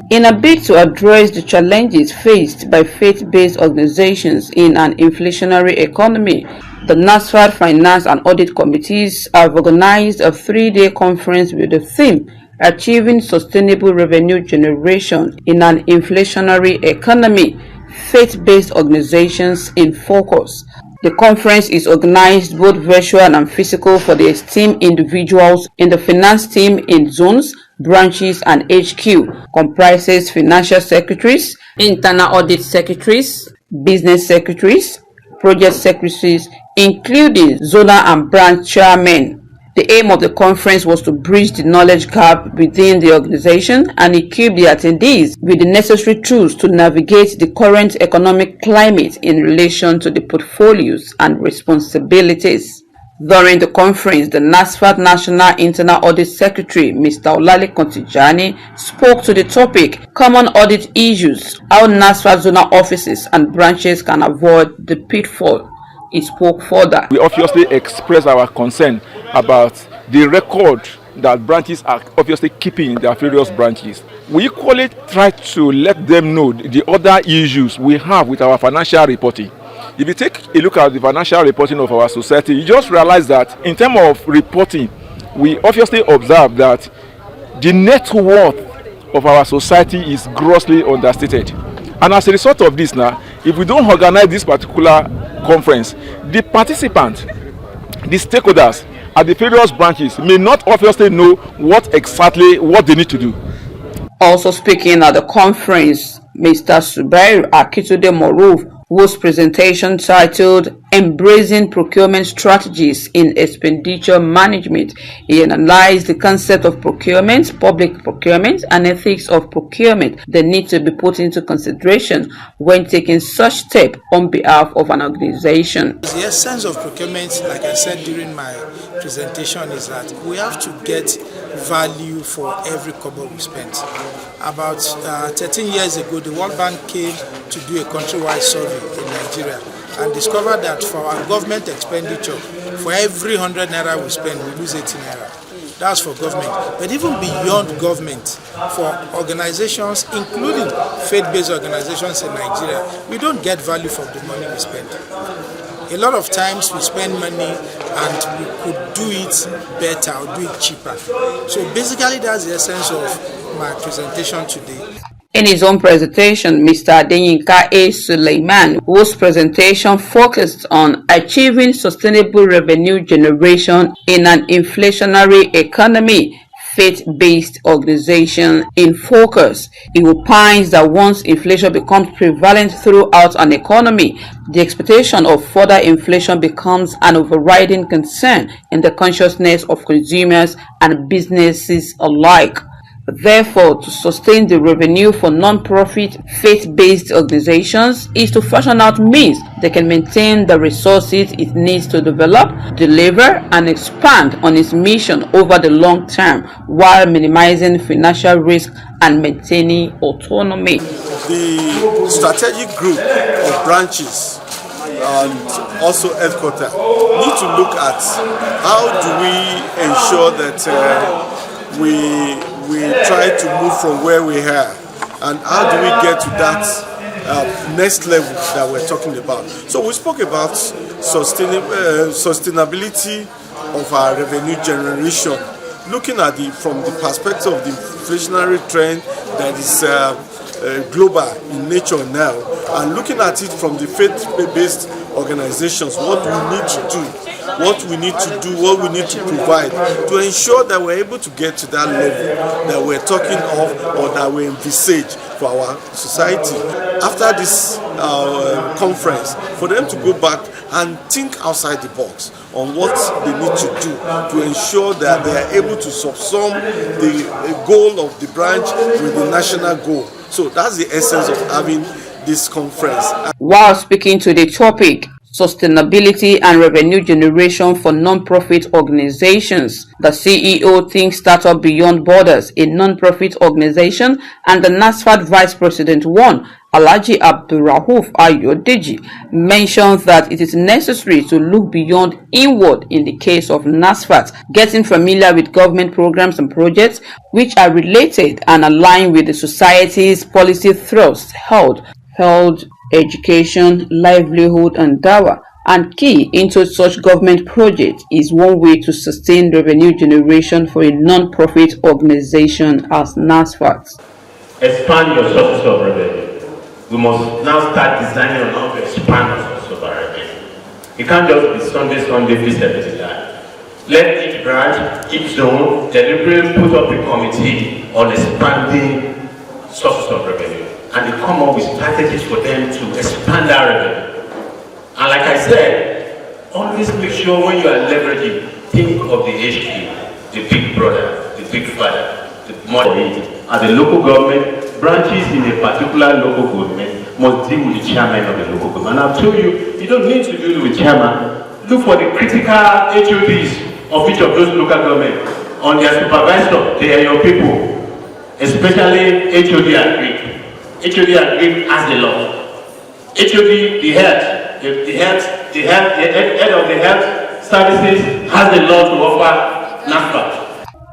In a bid to address the challenges faced by faith-based organizations in an inflationary economy, the NASFAT Finance and Audit Committees have organized a 3-day conference with the theme Achieving Sustainable Revenue Generation in an Inflationary Economy, Faith-Based Organizations in Focus. The conference is organized both virtual and physical for the esteemed individuals in the finance team in zones, branches, and HQ. Comprises financial secretaries, internal audit secretaries, business secretaries, project secretaries, including zonal and branch chairmen. The aim of the conference was to bridge the knowledge gap within the organization and equip the attendees with the necessary tools to navigate the current economic climate in relation to the portfolios and responsibilities. During the conference, the NASFAT National Internal Audit Secretary, Mr. Olalekan Tijani, spoke to the topic, Common Audit Issues, how NASFAT zonal offices and branches can avoid the pitfall. He spoke further. We obviously express our concern about the record that branches are obviously keeping in their various branches. We equally try to let them know the other issues we have with our financial reporting. If you take a look at the financial reporting of our society, you just realize that in terms of reporting, we obviously observe that the net worth of our society is grossly understated. And as a result of this now, if we don't organize this particular conference, the participants, the stakeholders at the various branches may not obviously know what they need to do. Also speaking at the conference, Mr. Subair Akitude Moruf, whose presentation titled Embracing Procurement Strategies in Expenditure Management, he analyzed the concept of procurement, public procurement, and ethics of procurement that need to be put into consideration when taking such step on behalf of an organization. The essence of procurement, like I said during my presentation, is that we have to get value for every kobo we spend. About 13 years ago, the World Bank came to do a countrywide survey in Nigeria and discovered that for our government expenditure, for every 100 naira we spend, we lose 18 naira. That's for government. But even beyond government, for organizations, including faith-based organizations in Nigeria, we don't get value for the money we spend. A lot of times we spend money and we could do it better or do it cheaper. So basically that's the essence of my presentation today. In his own presentation, Mr. Adenyinka A. Suleiman, whose presentation focused on achieving sustainable revenue generation in an inflationary economy, faith-based organization in focus. He opines that once inflation becomes prevalent throughout an economy, the expectation of further inflation becomes an overriding concern in the consciousness of consumers and businesses alike. Therefore, to sustain the revenue for non-profit faith-based organizations is to fashion out means that can maintain the resources it needs to develop, deliver, and expand on its mission over the long term while minimizing financial risk and maintaining autonomy. The strategic group of branches and also headquarters need to look at how do we ensure that we try to move from where we are, and how do we get to that next level that we're talking about. So we spoke about sustainability of our revenue generation, looking at from the perspective of the inflationary trend that is global in nature now, and looking at it from the faith-based organizations, what we need to do, what we need to provide to ensure that we're able to get to that level that we're talking of or that we envisage for our society. After this conference, for them to go back and think outside the box on what they need to do to ensure that they are able to subsume the goal of the branch with the national goal. So that's the essence of having this conference. While speaking to the topic, Sustainability and Revenue Generation for Non-Profit Organizations, the CEO Think Startup Beyond Borders, a non-profit organization, and the NASFAT Vice President 1 Alhaji Abdulrauf Ayodeji, mentioned that it is necessary to look beyond inward in the case of NASFAT, getting familiar with government programs and projects which are related and aligned with the society's policy thrust, health, education, livelihood, and dawah, and key into such government projects is one way to sustain revenue generation for a non-profit organization as NASFAT. Expand your sources of revenue. We must now start designing on how to expand our sources of revenue. It can't just be Sunday, please everything like. Let each branch, each zone, deliberately put up a committee on expanding sources of revenue. And they come up with strategies for them to expand that revenue. And like I said, always make sure when you are leveraging, think of the HQ, the big brother, the big father, the money. As a local government, branches in a particular local government must deal with the chairman of the local government. And I've told you, you don't need to deal with chairman. Look for the critical HODs of each of those local governments. On their supervisor, they are your people, especially HOD agreed. HOD agreed as the law. HOD, the head of the health services has the law to offer NASFAT.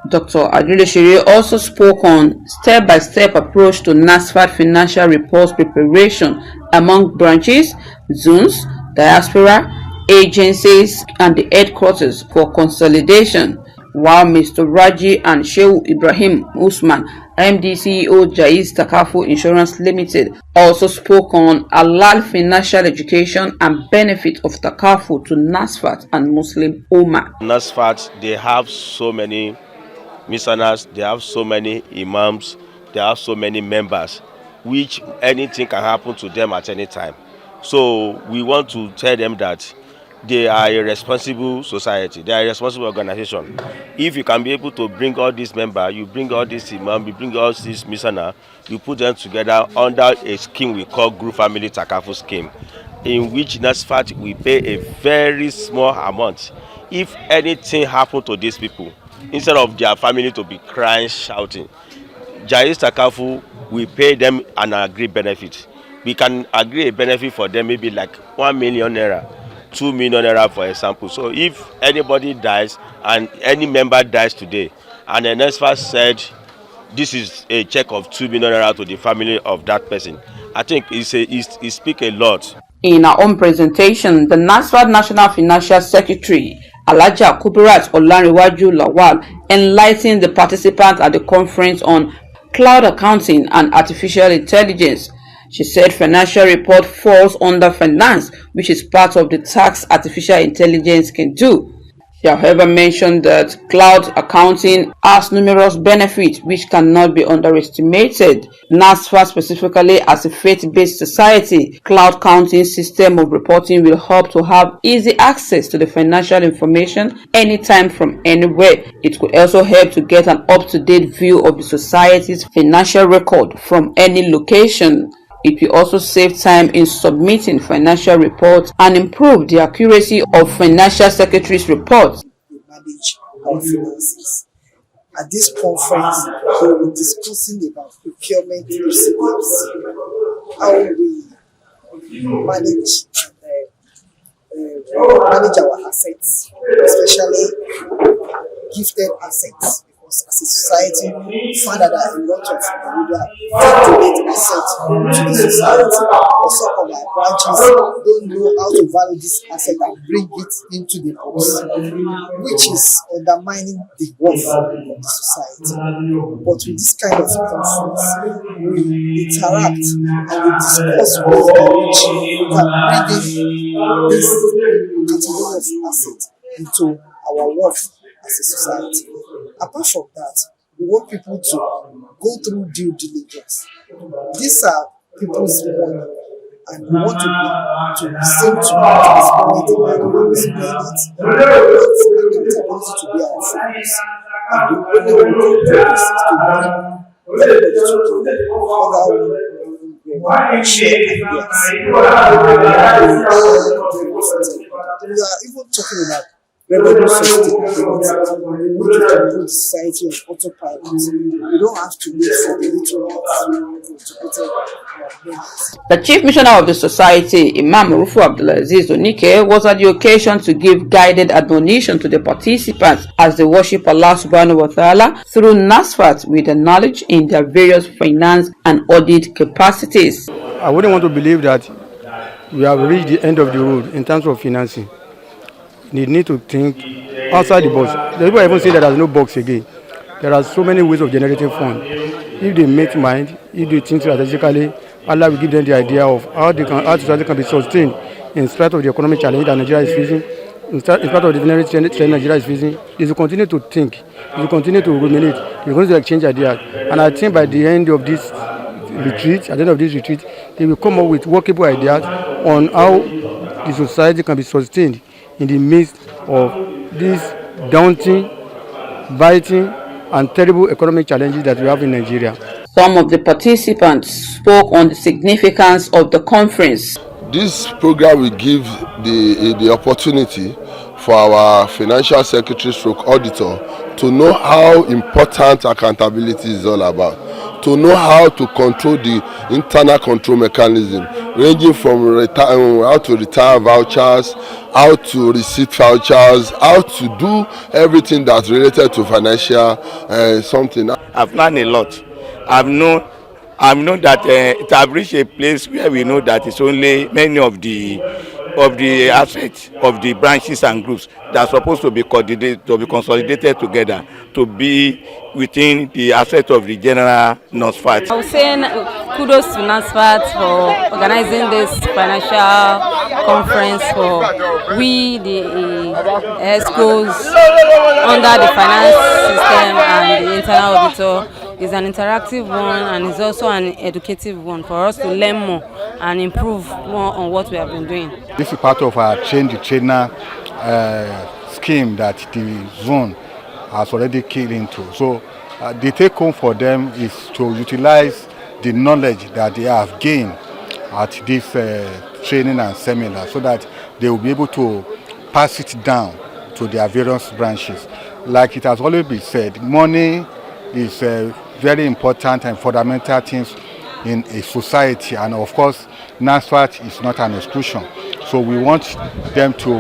Dr. Adileshire also spoke on step-by-step approach to NASFAT financial reports preparation among branches, zones, diaspora, agencies, and the headquarters for consolidation, while Mr. Raji and Shehu Ibrahim Usman, MD CEO Jaiz Takafu Insurance Limited, also spoke on halal financial education and benefit of Takafu to NASFAT and Muslim Ummah. NASFAT, they have so many missionaries, they have so many imams, they have so many members, which anything can happen to them at any time. So we want to tell them that they are a responsible society, they are a responsible organization. If you can be able to bring all these members, you bring all these imams, you bring all these missionaries, you put them together under a scheme we call Group Family Takafu Scheme, in which NASFAT we pay a very small amount. If anything happened to these people, instead of their family to be crying, shouting, Jaiz Takafu, we pay them an agreed benefit. We can agree a benefit for them, maybe like 1 million naira, 2 million naira, for example. So if anybody dies and any member dies today, and the NASFAT said this is a check of 2 million naira to the family of that person, I think it speaks a lot. In her own presentation, the NASFAT National Financial Secretary Alhaja Kubirat Olanrewaju Lawal enlightened the participants at the conference on cloud accounting and artificial intelligence. She said financial report falls under finance, which is part of the task artificial intelligence can do. She however mentioned that cloud accounting has numerous benefits which cannot be underestimated. NASFAT, specifically as a faith-based society, cloud accounting system of reporting will help to have easy access to the financial information anytime from anywhere. It could also help to get an up-to-date view of the society's financial record from any location. It will also save time in submitting financial reports and improve the accuracy of financial secretary's reports. We manage our finances. At this conference, we will be discussing about procurement procedures, how we manage our assets, especially gifted assets. As a society, we find that a lot of individuals donate assets to the society, but some of our branches don't know how to value this asset and bring it into the books, which is undermining the worth of the society. But with this kind of conference, we interact and we discuss ways by which we can bring in this category of assets into our worth as a society. Apart from that, we want people to go through due diligence. These are people's money, and we want to be seen to spend it and we spend it. We want accountability to be our focus. And the only way we can do this is to bring everybody together, whether we share ideas. We are even talking about revenue sustainability, which can put society on autopilot. We don't have to wait for the little contributed members. The chief missioner of the society, Imam Rufu Abdulaziz Onike, was at the occasion to give guided admonition to the participants as they worship Allah subhanahu wa ta'ala through NASFAT with the knowledge in their various finance and audit capacities. I wouldn't want to believe that we have reached the end of the road in terms of financing. You need to think outside the box. The people even say that there's no box again. There are so many ways of generating funds. If they make mind, if they think strategically, Allah will give them the idea of how society can be sustained in spite of the economic challenge that Nigeria is facing, in spite of the financial challenge Nigeria is facing. If you continue to think, if you continue to ruminate, you're going to exchange ideas. And I think by the end of this retreat, they will come up with workable ideas on how the society can be sustained in the midst of these daunting, biting, and terrible economic challenges that we have in Nigeria. Some of the participants spoke on the significance of the conference. This program will give the opportunity for our financial secretary stroke auditor to know how important accountability is all about, to know how to control the internal control mechanism, ranging from how to retire vouchers, how to receipt vouchers, how to do everything that's related to financial something. I've learned a lot. I've known that it has reached a place where we know that it's only many of the assets of the branches and groups that are supposed to be coordinated, to be consolidated together, to be within the asset of the general NASFAT. I was saying kudos to NASFAT for organizing this financial conference for we, the ESCOs, under the finance system and the internal auditor. It's an interactive one and it's also an educative one for us to learn more and improve more on what we have been doing. This is part of our train the trainer scheme that the zone has already keyed into. So the take home for them is to utilize the knowledge that they have gained at this training and seminar so that they will be able to pass it down to their various branches. Like it has always been said, money is very important and fundamental things in a society, and of course NASFAT is not an exclusion. So we want them to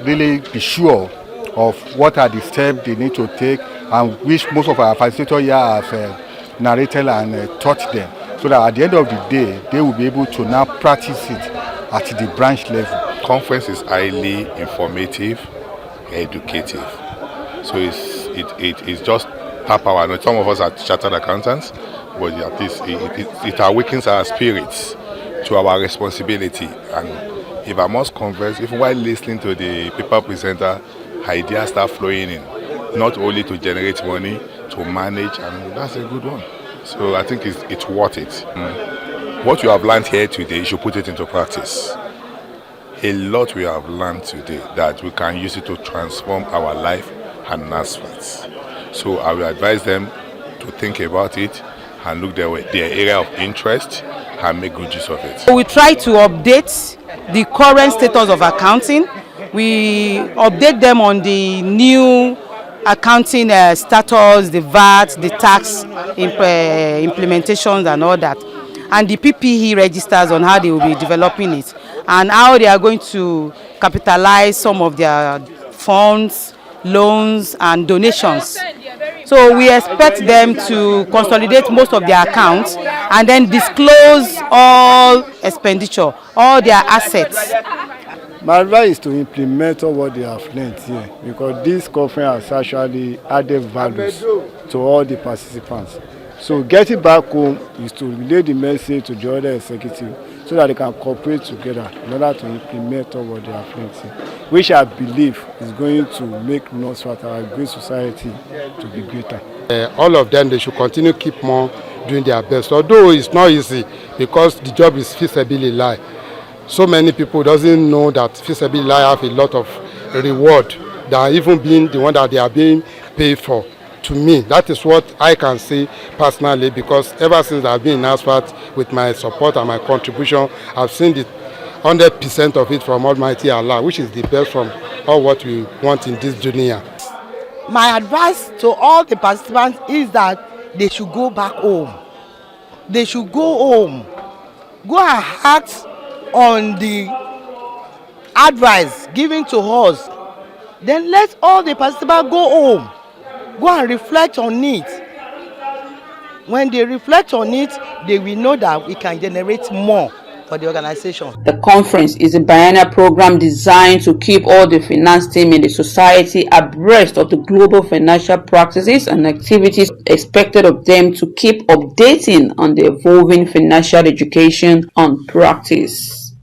really be sure of what are the steps they need to take, and which most of our facilitators here have narrated and taught them, so that at the end of the day they will be able to now practice it at the branch level. Conference is highly informative, educative. So it's just tap our knowledge. Some of us are chartered accountants, but at least it awakens our spirits to our responsibility. And if I must confess, if while listening to the paper presenter, ideas start flowing in, not only to generate money, to manage, and that's a good one. So I think it's worth it. What you have learned here today, you should put it into practice. A lot we have learned today that we can use it to transform our life and NASFAT. So I will advise them to think about it and look their area of interest and make good use of it. We try to update the current status of accounting. We update them on the new accounting status, the VAT, the tax implementations and all that, and the PPE registers on how they will be developing it and how they are going to capitalize some of their funds, loans and donations. So we expect them to consolidate most of their accounts and then disclose all expenditure, all their assets. My advice is to implement all what they have learned here, because this conference has actually added values to all the participants. So getting back home is to relay the message to the other executive so that they can cooperate together in order to implement all what they have learned here, which I believe is going to make NASFAT, our great society, to be greater. All of them, they should continue keep more doing their best. Although it's not easy because the job is fisabilillah. So many people doesn't know that fisabilillah have a lot of reward than even being the one that they are being paid for. To me, that is what I can say personally, because ever since I've been in NASFAT with my support and my contribution, I've seen the 100% of it from Almighty Allah, which is the best from all what we want in this dunya. My advice to all the participants is that they should go back home. They should go home. Go and act on the advice given to us. Then let all the participants go home. Go and reflect on it. When they reflect on it, they will know that we can generate more for the organization. The conference is a biennial program designed to keep all the finance team in the society abreast of the global financial practices and activities expected of them to keep updating on the evolving financial education and practice.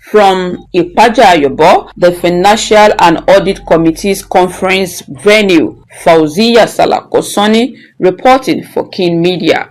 From Ipaja-Ayobo, the Financial and Audit Committee's conference venue, Fauziya Salakosoni reporting for King Media.